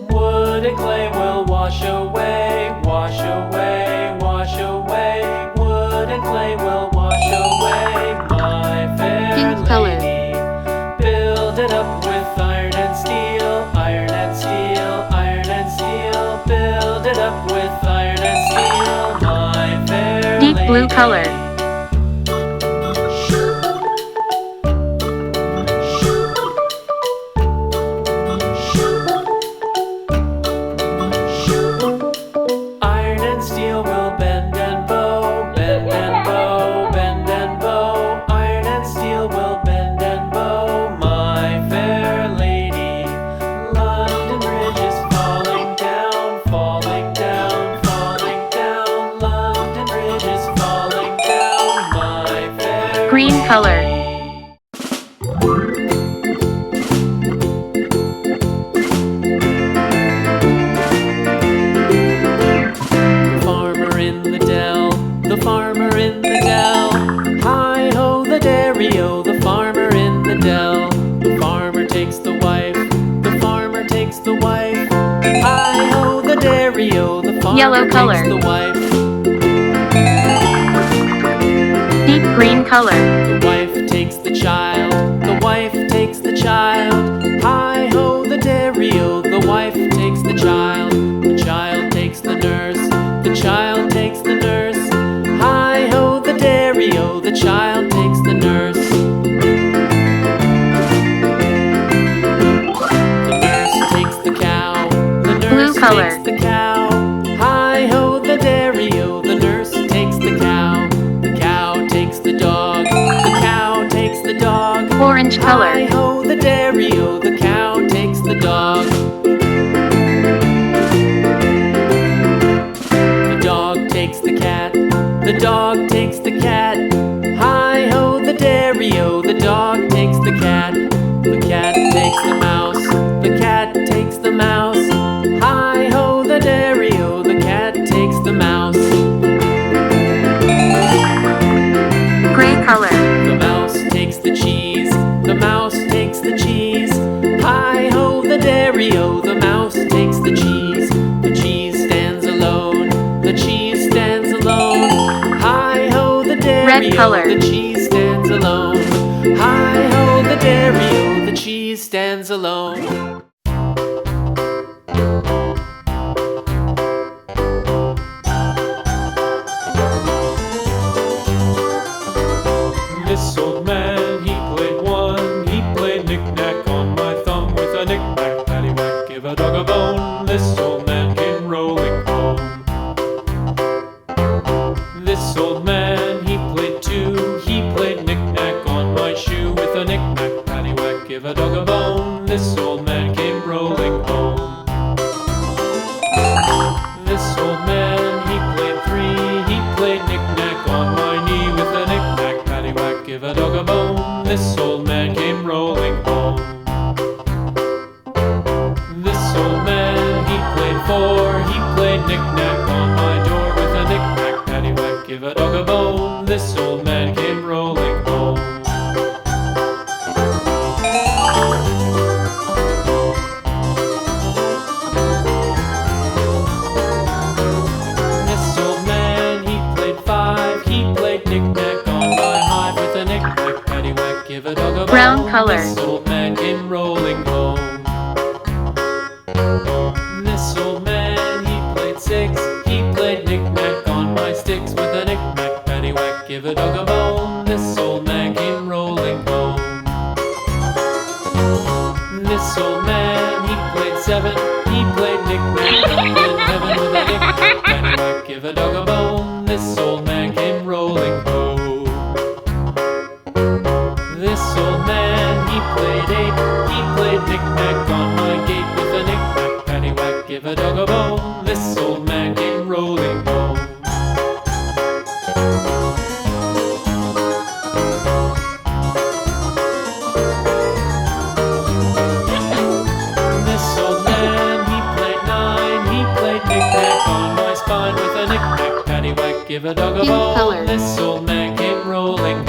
Wood and clay will wash away, wash away, wash away. Wood and clay will wash away, my fair Pink color. lady. Build it up with iron and steel, iron and steel, iron and steel. Build it up with iron and steel, my fair Deep lady. blue color. Iron and steel will bend and bow, bend and bow, bend and bow. Iron and steel will bend and bow, my fair lady. London Bridge is falling down, falling down, falling down. London Bridge is falling down, my fair Green lady. color. The farmer in the dell. Hi-ho the dairy-o, the farmer in the dell. The farmer takes the wife, the farmer takes the wife. Hi-ho the dairy-o, the farmer Yellow color. takes the wife. Deep green color. The wife takes the child, the wife takes the child. Hi-ho the dairy-o, the wife takes the child. The child takes the nurse, the child takes the nurse. Hi-ho the dairy-o, the child takes the nurse. The nurse takes the cow, the nurse Blue color. takes the cow. Hi-ho the dairy-o, the nurse takes the cow. The cow takes the dog, the cow takes the dog. Orange color. Hi-ho the dairy-o, the cow takes the dog. The dog takes the cat, the dog takes the cat. Hi-ho the dairy-o, the dog takes the cat. The cat takes the mouse, the cat takes the mouse. Hi-ho the dairy-o, the cat takes the mouse. Gray color. The mouse takes the cheese, the mouse takes the cheese. Hi-ho the dairy-o, the mouse takes the cheese. The cheese stands alone, the cheese stands alone. Hi-ho the dairy-o, color. the cheese stands alone. Hi-ho the dairy-o, the cheese stands alone. This old man, he played one. He played knick-knack on my thumb with a knick-knack, paddywhack, give a dog a bone. This old man came rolling home. This old man, he played two. He played knick-knack on my shoe with a knick-knack, paddywhack, give a dog a bone. This old man came rolling home. This old man, he played three. He played knick-knack on my knee with a knick-knack, paddywhack, give a dog a bone. This old man came rolling home. This old man, he played four. He played knick-knack on my door with a knick-knack, paddywhack, give a dog a bone. This old man came rolling home. This old man, he played five. He played knick-knack on my hive with a knick-knack, paddywhack, give a dog a bone. Brown color. This old man came rolling home. This old man, he played six. He played knick-knack on my sticks with a knick-knack, paddywhack, give a dog a bone. This old man came rolling home. This old man, he played seven. He played knick-knack up in heaven with a knick-knack, paddywhack, give a dog a bone. This old man came rolling home. This old man, he played eight. He played knick-knack on my gate with a knick-knack, paddywhack, give a dog a bone. This old man came rolling home. This old man, he played nine. He played knick-knack on my spine with a knick-knack, paddywhack, give a dog a Pink bone. color. This old man came rolling